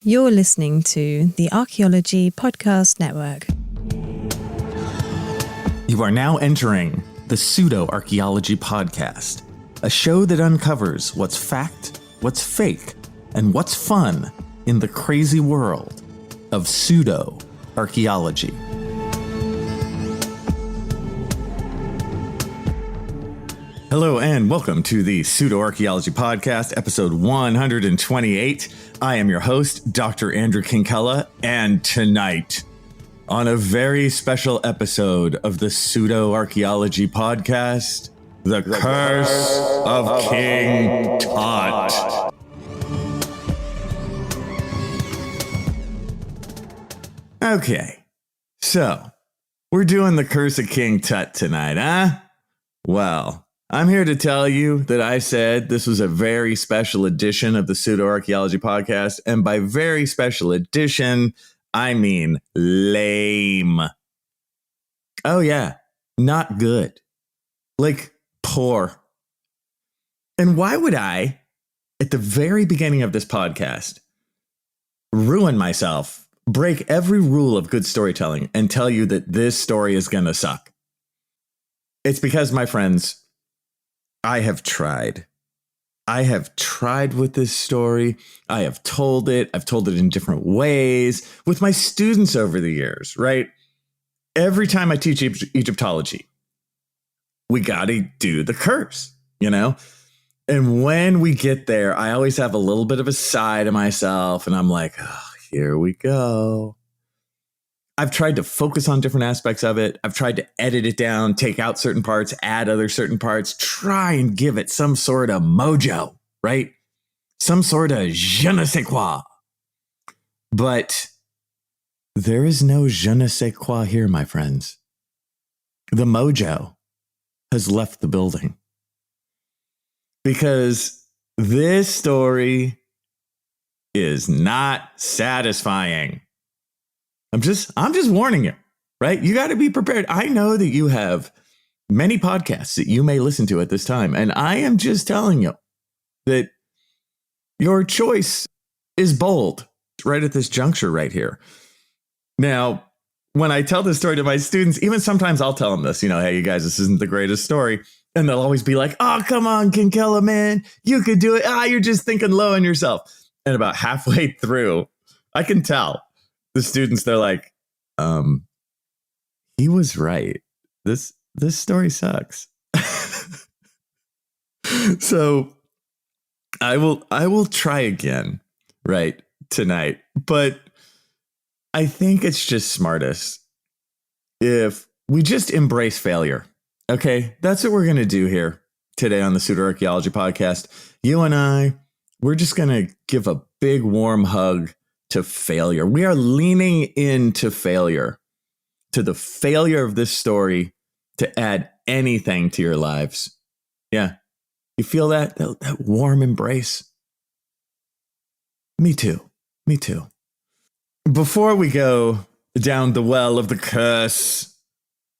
You're listening to the Archaeology Podcast Network. You are now entering the Pseudo-archaeology Podcast, a show that uncovers what's fact, what's fake, and what's fun in the crazy world of pseudo-archaeology. Hello and welcome to the Pseudo-archaeology Podcast, episode 128. I am your host, Dr. Andrew Kinkella, and tonight, on a very special episode of the Pseudo-archaeology Podcast, the Curse of King Tut. Okay, so we're doing the Curse of King Tut tonight, huh? Well, I'm here to tell you that I said this was a very special edition of the Pseudo-archaeology Podcast, and by very special edition, I mean lame. Oh yeah, not good. Like poor. And why would I, at the very beginning of this podcast, ruin myself, break every rule of good storytelling, and tell you that this story is gonna suck? It's because, my friends, I have tried. I have tried with this story. I have told it. I've told it in different ways with my students over the years, right? Every time I teach Egyptology, we got to do the curse, you know? And when we get there, I always have a little bit of a sigh to myself, and I'm like, oh, here we go. I've tried to focus on different aspects of it. I've tried to edit it down, take out certain parts, add other certain parts, try and give it some sort of mojo, right? Some sort of je ne sais quoi. But there is no je ne sais quoi here, my friends. The mojo has left the building. Because this story is not satisfying. I'm just warning you, right? You got to be prepared. I know that you have many podcasts that you may listen to at this time, and I am just telling you that your choice is bold right at this juncture right here. Now, when I tell this story to my students, even sometimes I'll tell them this, hey, you guys, this isn't the greatest story. And they'll always be like, oh, come on, Kinkella, man, you could do it. You're just thinking low on yourself. And about halfway through, I can tell. The students, they're like, he was right. This story sucks. So I will try again, right, tonight. But I think it's just smartest if we just embrace failure. Okay, that's what we're going to do here today on the Pseudo-archaeology Podcast. You and I, we're just going to give a big warm hug to failure. We are leaning into failure, to the failure of this story to add anything to your lives. Yeah. You feel that warm embrace? Me too. Me too. Before we go down the well of the curse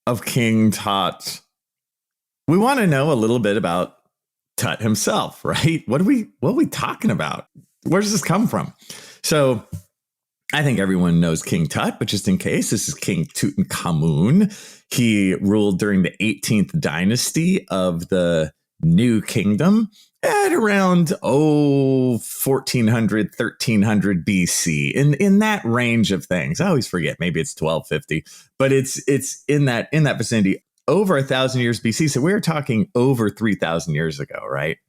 of King Tut, we want to know a little bit about Tut himself, right? What are we talking about? Where does this come from? So I think everyone knows King Tut, but just in case, this is King Tutankhamun. He ruled during the 18th dynasty of the New Kingdom at around 1400, 1300 BC, in that range of things. I always forget, maybe it's 1250, but it's in that vicinity, over 1,000 years BC. So we're talking over 3,000 years ago, right?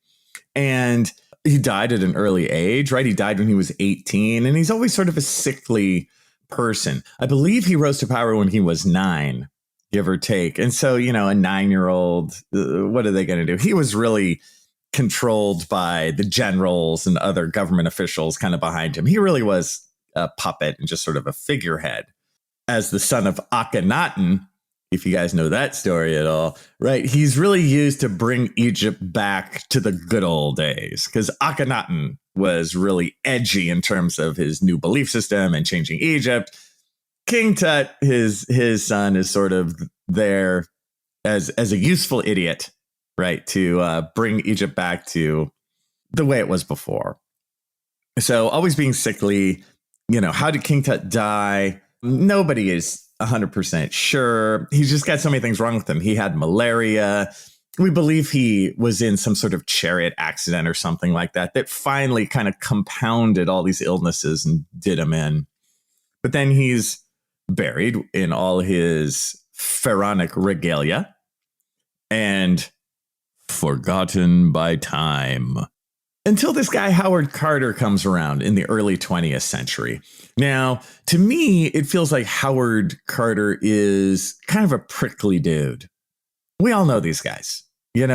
And he died at an early age, right? He died when he was 18, and he's always sort of a sickly person. I believe he rose to power when he was 9, give or take. And so, a 9-year-old, what are they going to do? He was really controlled by the generals and other government officials kind of behind him. He really was a puppet and just sort of a figurehead. As the son of Akhenaten, if you guys know that story at all, right? He's really used to bring Egypt back to the good old days, because Akhenaten was really edgy in terms of his new belief system and changing Egypt. King Tut, his son, is sort of there as a useful idiot, right? To bring Egypt back to the way it was before. So always being sickly, how did King Tut die? Nobody is 100% sure. He's just got so many things wrong with him. He had malaria. We believe he was in some sort of chariot accident or something like that finally kind of compounded all these illnesses and did him in. But then he's buried in all his pharaonic regalia and forgotten by time. Until this guy, Howard Carter, comes around in the early 20th century. Now, to me, it feels like Howard Carter is kind of a prickly dude. We all know these guys. They're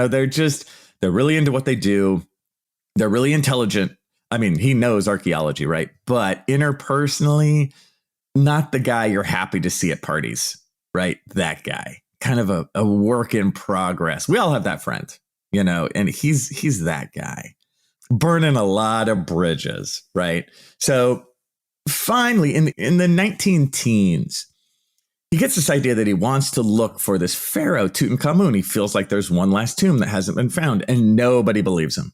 really into what they do. They're really intelligent. I mean, he knows archaeology, right? But interpersonally, not the guy you're happy to see at parties, right? That guy, kind of a work in progress. We all have that friend, and he's that guy. Burning a lot of bridges, right? So finally, in the 19 teens, he gets this idea that he wants to look for this pharaoh, Tutankhamun. He feels like there's one last tomb that hasn't been found, and nobody believes him.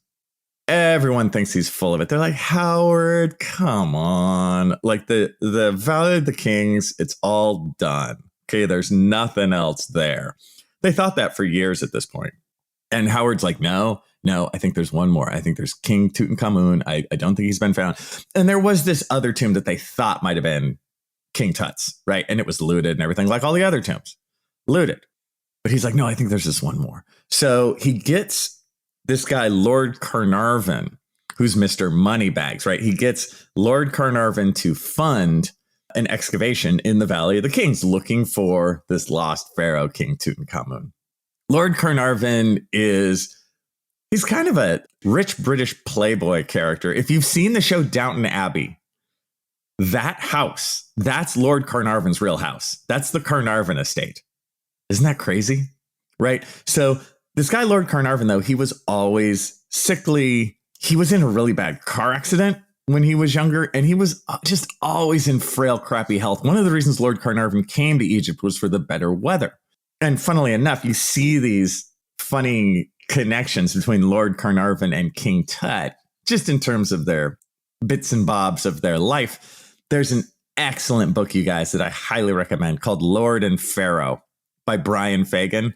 Everyone thinks he's full of it. They're like, Howard, come on. Like the Valley of the Kings, it's all done. Okay, there's nothing else there. They thought that for years at this point. And Howard's like, no, I think there's one more. I think there's King Tutankhamun. I don't think he's been found. And there was this other tomb that they thought might have been King Tut's, right? And it was looted and everything, like all the other tombs. Looted. But he's like, no, I think there's this one more. So he gets this guy, Lord Carnarvon, who's Mr. Moneybags, right? He gets Lord Carnarvon to fund an excavation in the Valley of the Kings looking for this lost pharaoh, King Tutankhamun. Lord Carnarvon he's kind of a rich British playboy character. If you've seen the show Downton Abbey, that house, that's Lord Carnarvon's real house. That's the Carnarvon estate. Isn't that crazy? Right? So this guy, Lord Carnarvon, though, he was always sickly. He was in a really bad car accident when he was younger, and he was just always in frail, crappy health. One of the reasons Lord Carnarvon came to Egypt was for the better weather. And funnily enough, you see these funny connections between Lord Carnarvon and King Tut, just in terms of their bits and bobs of their life. There's an excellent book, you guys, that I highly recommend called Lord and Pharaoh by Brian Fagan.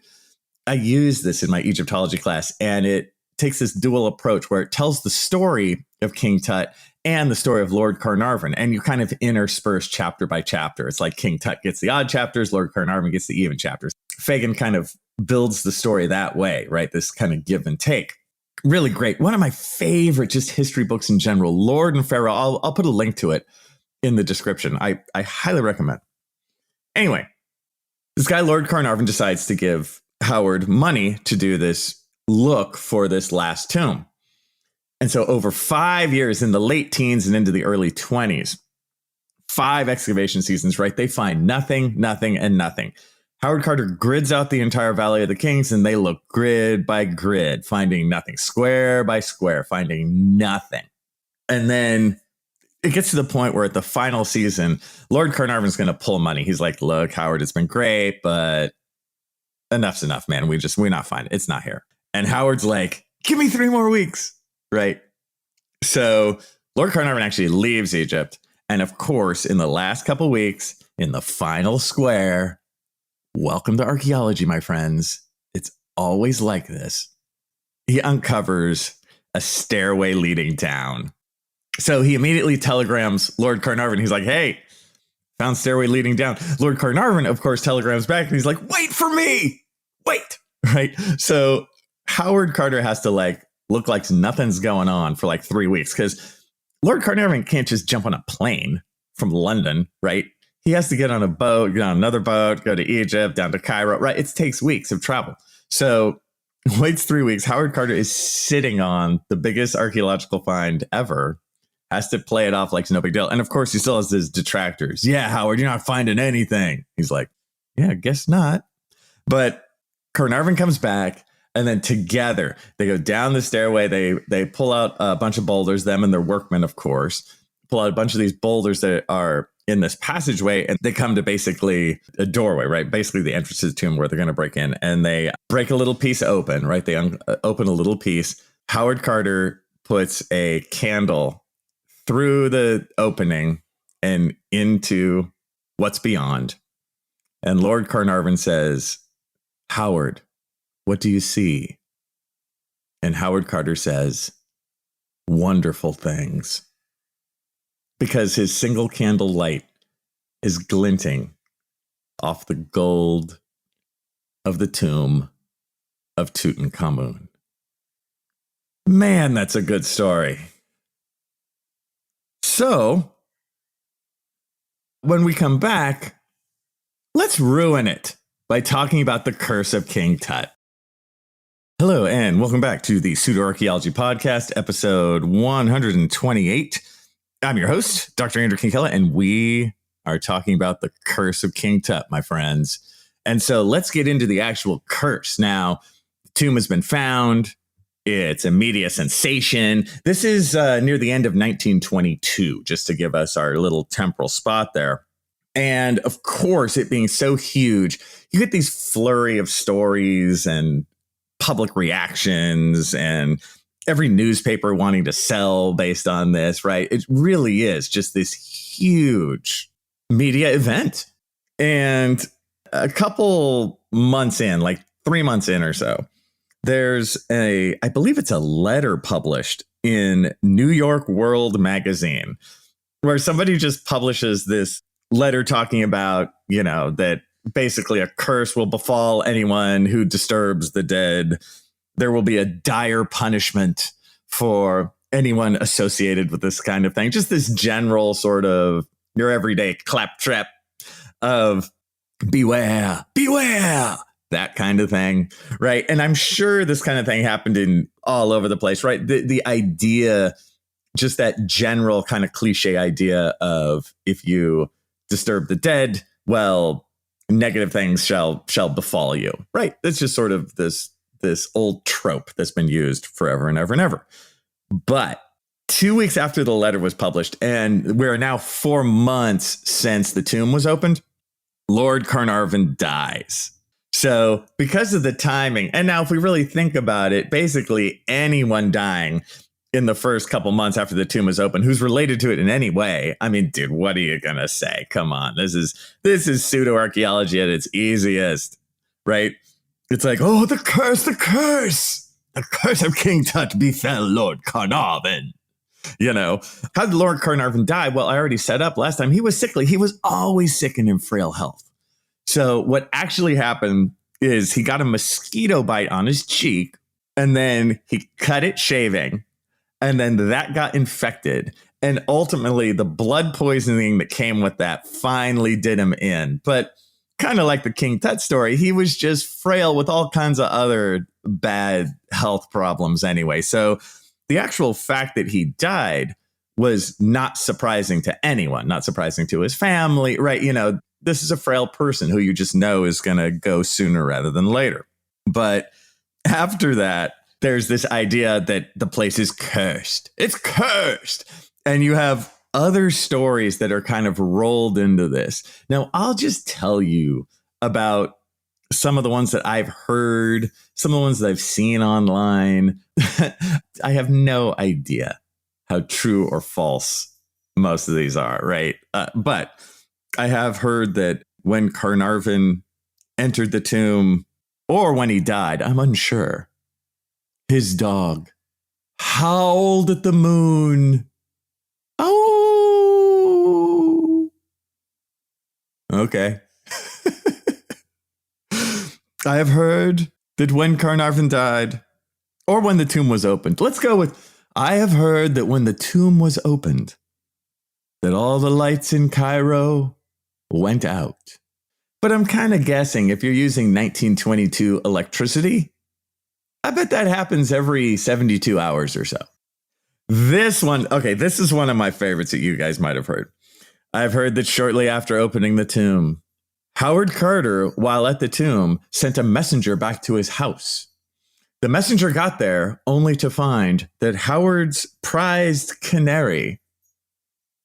I use this in my Egyptology class, and it takes this dual approach where it tells the story of King Tut and the story of Lord Carnarvon, and you kind of intersperse chapter by chapter. It's like King Tut gets the odd chapters, Lord Carnarvon gets the even chapters. Fagan kind of builds the story that way, right? This kind of give and take. Really great. One of my favorite just history books in general, Lord and Pharaoh. I'll put a link to it in the description. I highly recommend. Anyway, this guy, Lord Carnarvon, decides to give Howard money to do this look for this last tomb. And so over 5 years, in the late teens and into the early 20s, 5 excavation seasons, right? They find nothing, and nothing. Howard Carter grids out the entire Valley of the Kings, and they look grid by grid, finding nothing, square by square, finding nothing. And then it gets to the point where at the final season, Lord Carnarvon's going to pull money. He's like, look, Howard, it's been great, but enough's enough, man. We're not finding it. It's not here. And Howard's like, give me 3 more weeks. Right. So Lord Carnarvon actually leaves Egypt. And of course, in the last couple of weeks, in the final square, welcome to archaeology, my friends. It's always like this. He uncovers a stairway leading down. So he immediately telegrams Lord Carnarvon. He's like, hey, found stairway leading down. Lord Carnarvon, of course, telegrams back. And he's like, wait for me. Wait. Right. So Howard Carter has to look like nothing's going on for 3 weeks, because Lord Carnarvon can't just jump on a plane from London, right? He has to get on a boat, get on another boat, go to Egypt, down to Cairo, right? It takes weeks of travel. So waits 3 weeks. Howard Carter is sitting on the biggest archaeological find ever, has to play it off like it's no big deal. And of course, he still has his detractors. Yeah, Howard, you're not finding anything. He's like, yeah, I guess not. But Carnarvon comes back. And then together, they go down the stairway. They pull out a bunch of boulders, them and their workmen, of course, pull out a bunch of these boulders that are in this passageway. And they come to basically a doorway, right? Basically the entrance to the tomb where they're going to break in. And they break a little piece open, right? They open a little piece. Howard Carter puts a candle through the opening and into what's beyond. And Lord Carnarvon says, Howard, what do you see? And Howard Carter says, wonderful things. Because his single candle light is glinting off the gold of the tomb of Tutankhamun. Man, that's a good story. So, when we come back, let's ruin it by talking about the Curse of King Tut. Hello, and welcome back to the Pseudo-archaeology Podcast, episode 128. I'm your host, Dr. Andrew Kinkella, and we are talking about the Curse of King Tut, my friends. And so let's get into the actual curse. Now, the tomb has been found. It's a media sensation. This is near the end of 1922, just to give us our little temporal spot there. And of course, it being so huge, you get these flurry of stories and public reactions and every newspaper wanting to sell based on this, right? It really is just this huge media event. And a couple months in, like 3 months in or so, there's I believe it's a letter published in New York World magazine where somebody just publishes this letter talking about, that basically a curse will befall anyone who disturbs the dead. There will be a dire punishment for anyone associated with this kind of thing. Just this general sort of your everyday claptrap of beware, beware. That kind of thing, right? And I'm sure this kind of thing happened in all over the place, right? The idea, just that general kind of cliche idea of if you disturb the dead, well, negative things shall befall you, right? That's just sort of this old trope that's been used forever and ever and ever. But 2 weeks after the letter was published, and we're now 4 months since the tomb was opened, Lord Carnarvon dies. So because of the timing, and now if we really think about it, basically anyone dying in the first couple months after the tomb is open who's related to it in any way, I mean, dude, what are you going to say? Come on. This is pseudo-archaeology at its easiest, right? It's like, oh, the curse of King Tut befell Lord Carnarvon. How did Lord Carnarvon die? Well, I already set up last time. He was sickly. He was always sick and in frail health. So what actually happened is he got a mosquito bite on his cheek, and then he cut it shaving, and then that got infected. And ultimately, the blood poisoning that came with that finally did him in. But kind of like the King Tut story, he was just frail with all kinds of other bad health problems anyway. So the actual fact that he died was not surprising to anyone, not surprising to his family, right? This is a frail person who you just know is going to go sooner rather than later. But after that, there's this idea that the place is cursed. It's cursed. And you have other stories that are kind of rolled into this. Now, I'll just tell you about some of the ones that I've heard, some of the ones that I've seen online. I have no idea how true or false most of these are, right? But I have heard that when Carnarvon entered the tomb, or when he died, I'm unsure, his dog howled at the moon. Oh, okay. I have heard that when Carnarvon died, or when the tomb was opened, let's go with, I have heard that when the tomb was opened, that all the lights in Cairo went out. But I'm kind of guessing if you're using 1922 electricity, I bet that happens every 72 hours or so. This one, okay, this is one of my favorites that you guys might have heard. I've heard that shortly after opening the tomb, Howard Carter, while at the tomb, sent a messenger back to his house. The messenger got there only to find that Howard's prized canary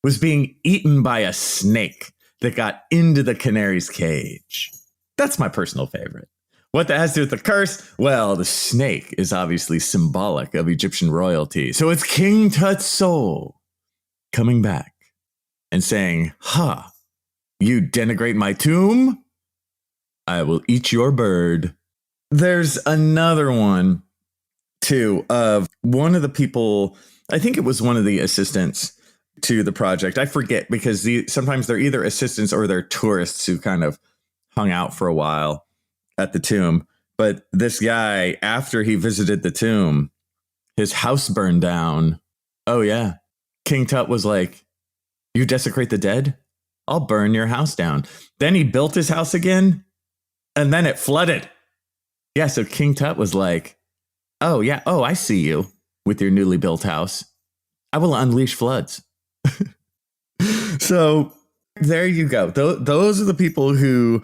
was being eaten by a snake that got into the canary's cage. That's my personal favorite. What that has to do with the curse? Well, the snake is obviously symbolic of Egyptian royalty. So it's King Tut's soul coming back and saying, you denigrate my tomb? I will eat your bird. There's another one, too, of one of the people, I think it was one of the assistants to the project. I forget, because sometimes they're either assistants or they're tourists who kind of hung out for a while at the tomb. But this guy, after he visited the tomb, his house burned down. Oh, yeah. King Tut was like, you desecrate the dead? I'll burn your house down. Then he built his house again, and then it flooded. Yeah, so King Tut was like, oh, yeah. Oh, I see you with your newly built house. I will unleash floods. So there you go. Those are the people who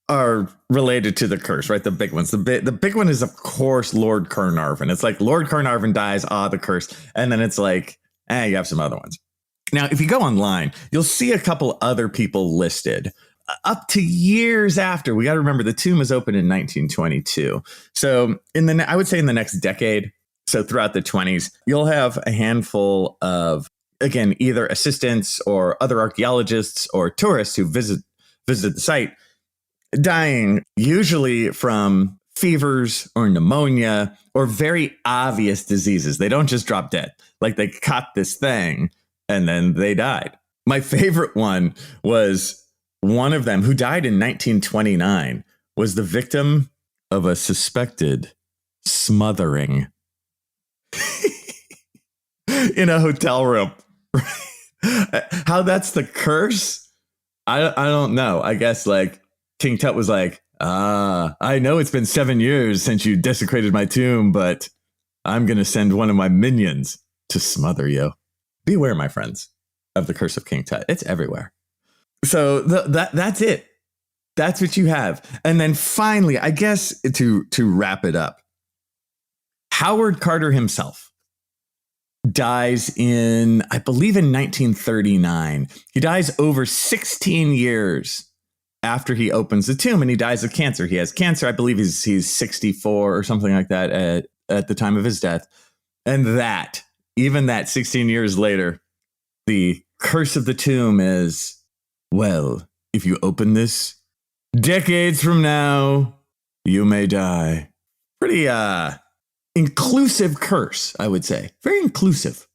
are related to the curse, right? The big ones. The big one is, of course, Lord Carnarvon. It's like Lord Carnarvon dies, the curse. And then it's like, you have some other ones. Now, if you go online, you'll see a couple other people listed up to years after. We got to remember the tomb was opened in 1922. So I would say in the next decade, so throughout the 20s, you'll have a handful of, again, either assistants or other archaeologists or tourists who visit the site, dying usually from fevers or pneumonia or very obvious diseases. They don't just drop dead. Like they caught this thing and then they died. My favorite one was one of them who died in 1929 was the victim of a suspected smothering in a hotel room. How that's the curse? I don't know. I guess like King Tut was like, I know it's been 7 years since you desecrated my tomb, but I'm going to send one of my minions to smother you. Beware, my friends, of the Curse of King Tut. It's everywhere. So that's it. That's what you have. And then finally, I guess to wrap it up, Howard Carter himself dies in, I believe, in 1939. He dies over 16 years after he opens the tomb, and he dies of cancer. He has cancer. I believe he's 64 or something like that at the time of his death. And even that 16 years later, the curse of the tomb is, well, if you open this decades from now, you may die. Pretty inclusive curse, I would say. Very inclusive.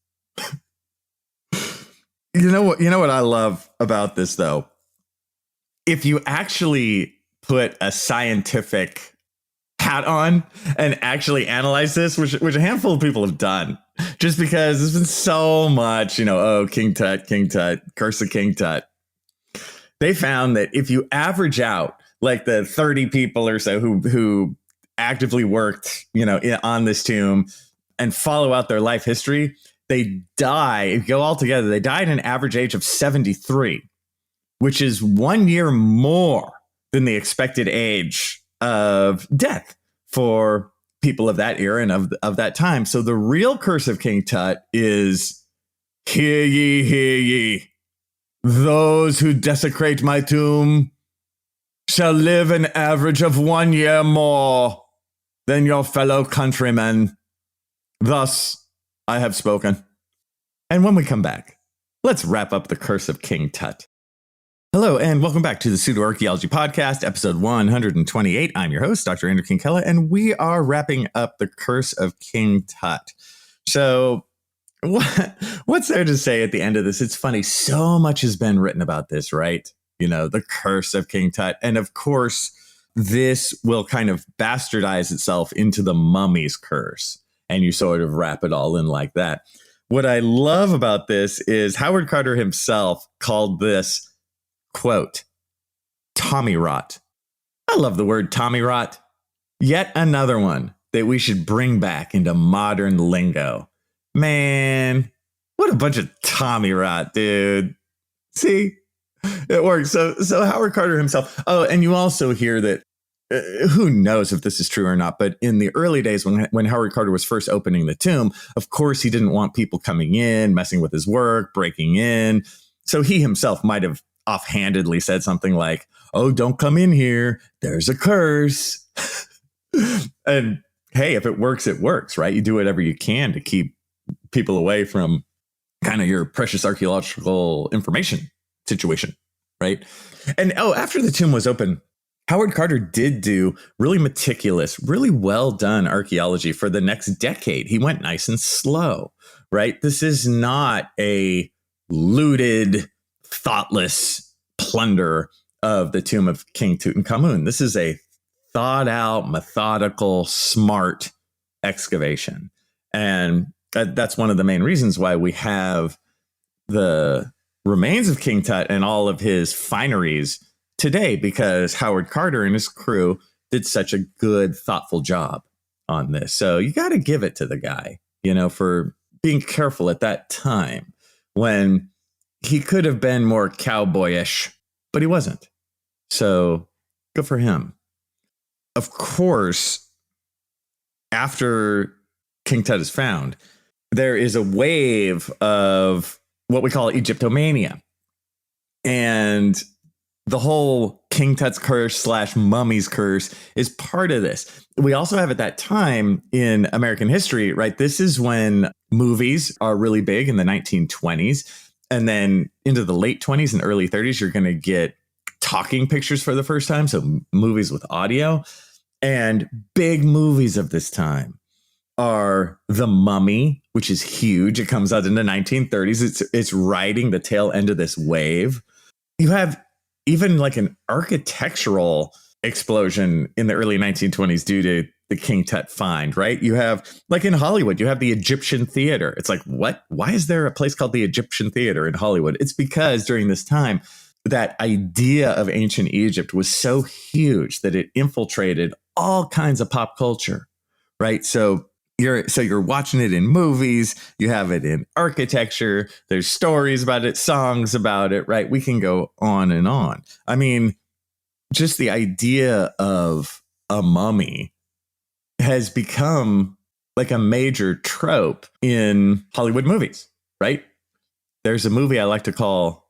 You know what I love about this, though? If you actually put a scientific hat on and actually analyze this, which a handful of people have done, just because there's been so much, King Tut, Curse of King Tut. They found that if you average out like the 30 people or so who actively worked, on this tomb and follow out their life history, they die. If you go all together, they died at an average age of 73, which is 1 year more than the expected age of death for people of that era and of that time. So the real Curse of King Tut is, hear ye, those who desecrate my tomb shall live an average of 1 year more than your fellow countrymen. Thus, I have spoken. And when we come back, let's wrap up the Curse of King Tut. Hello, and welcome back to the Pseudo-archaeology Podcast, episode 128. I'm your host, Dr. Andrew Kinkella, and we are wrapping up the Curse of King Tut. So, what's there to say at the end of this? It's funny, so much has been written about this, right? The Curse of King Tut. And of course, this will kind of bastardize itself into the mummy's curse. And you sort of wrap it all in like that. What I love about this is Howard Carter himself called this, quote, Tommy rot. I love the word Tommy rot. Yet another one that we should bring back into modern lingo. Man, what a bunch of Tommy rot, dude. See? It works. So Howard Carter himself. Oh, and you also hear that, who knows if this is true or not, but in the early days when Howard Carter was first opening the tomb, of course, he didn't want people coming in, messing with his work, breaking in. So he himself might have offhandedly said something like, oh, don't come in here. There's a curse. And hey, if it works, right? You do whatever you can to keep people away from kind of your precious archaeological information situation, right? And after the tomb was open, Howard Carter did do really meticulous, really well done archaeology for the next decade. He went nice and slow, right? This is not a looted, thoughtless plunder of the tomb of King Tutankhamun. This is a thought out, methodical, smart excavation. And that's one of the main reasons why we have the remains of King Tut and all of his fineries today, because Howard Carter and his crew did such a good, thoughtful job on this. So you got to give it to the guy, for being careful at that time when he could have been more cowboyish, but he wasn't. So good for him. Of course, after King Tut is found, there is a wave of what we call Egyptomania. And the whole King Tut's curse / mummy's curse is part of this. We also have at that time in American history, right? This is when movies are really big in the 1920s. And then into the late 20s and early 30s, you're going to get talking pictures for the first time. So movies with audio. And big movies of this time are The Mummy, which is huge. It comes out in the 1930s. It's riding the tail end of this wave. You have even like an architectural explosion in the early 1920s due to the King Tut find, right? You have, like in Hollywood, you have the Egyptian Theater. It's like, what? Why is there a place called the Egyptian Theater in Hollywood? It's because during this time, that idea of ancient Egypt was so huge that it infiltrated all kinds of pop culture, right? So you're watching it in movies, you have it in architecture, there's stories about it, songs about it, right? We can go on and on. I mean, just the idea of a mummy has become like a major trope in Hollywood movies, right? There's a movie I like to call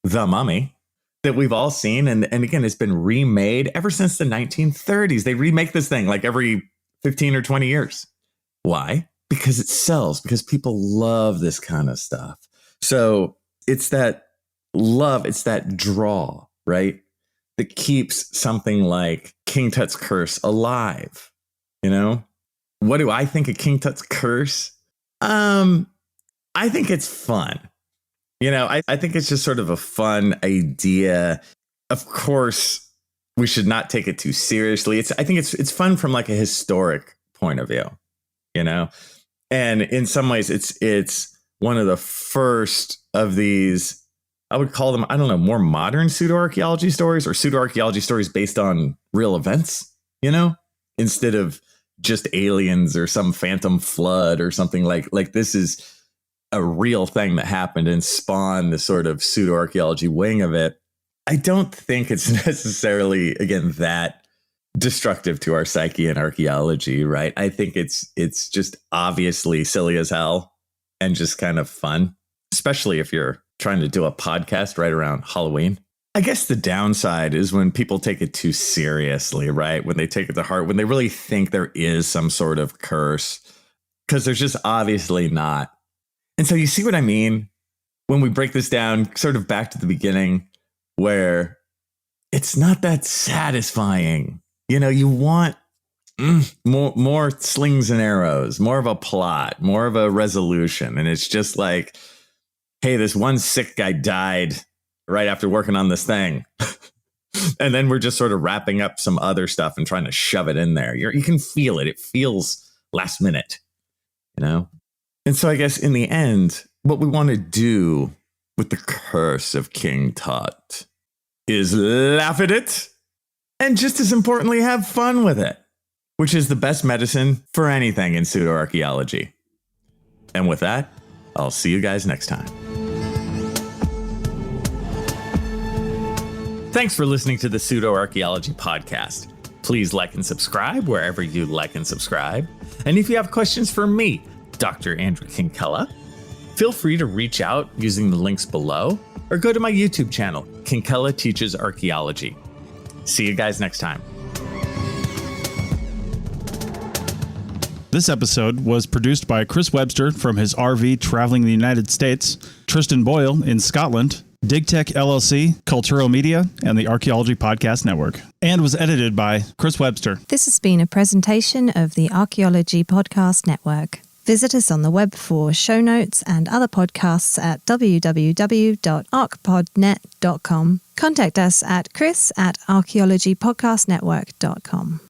The Mummy that we've all seen. And again, it's been remade ever since the 1930s. They remake this thing like every 15 or 20 years. Why? Because it sells, because people love this kind of stuff. So it's that love, it's that draw, right? That keeps something like King Tut's curse alive. What do I think of King Tut's curse? I think it's fun. I think it's just sort of a fun idea. Of course, we should not take it too seriously. I think it's fun from like a historic point of view. And in some ways it's one of the first of these, I would call them, I don't know, more modern pseudo-archaeology stories or pseudo-archaeology stories based on real events, instead of just aliens or some phantom flood or something like this is a real thing that happened and spawned the sort of pseudo-archaeology wing of it. I don't think it's necessarily, again, that destructive to our psyche and archaeology, right? I think it's just obviously silly as hell and just kind of fun, especially if you're trying to do a podcast right around Halloween. I guess the downside is when people take it too seriously, right? When they take it to heart, when they really think there is some sort of curse, because there's just obviously not. And so you see what I mean when we break this down sort of back to the beginning, where it's not that satisfying. You want more slings and arrows, more of a plot, more of a resolution. And it's just like, hey, this one sick guy died right after working on this thing. And then we're just sort of wrapping up some other stuff and trying to shove it in there. You can feel it. It feels last minute, And so I guess in the end, what we want to do with the Curse of King Tut is laugh at it. And just as importantly, have fun with it, which is the best medicine for anything in pseudo-archaeology. And with that, I'll see you guys next time. Thanks for listening to the Pseudo-archaeology Podcast. Please like and subscribe wherever you like and subscribe. And if you have questions for me, Dr. Andrew Kinkella, feel free to reach out using the links below or go to my YouTube channel, Kinkella Teaches Archaeology. See you guys next time. This episode was produced by Chris Webster from his RV traveling the United States, Tristan Boyle in Scotland, DigTech LLC, Cultural Media, and the Archaeology Podcast Network, and was edited by Chris Webster. This has been a presentation of the Archaeology Podcast Network. Visit us on the web for show notes and other podcasts at www.archpodnet.com. Contact us at chris@archaeologypodcastnetwork.com.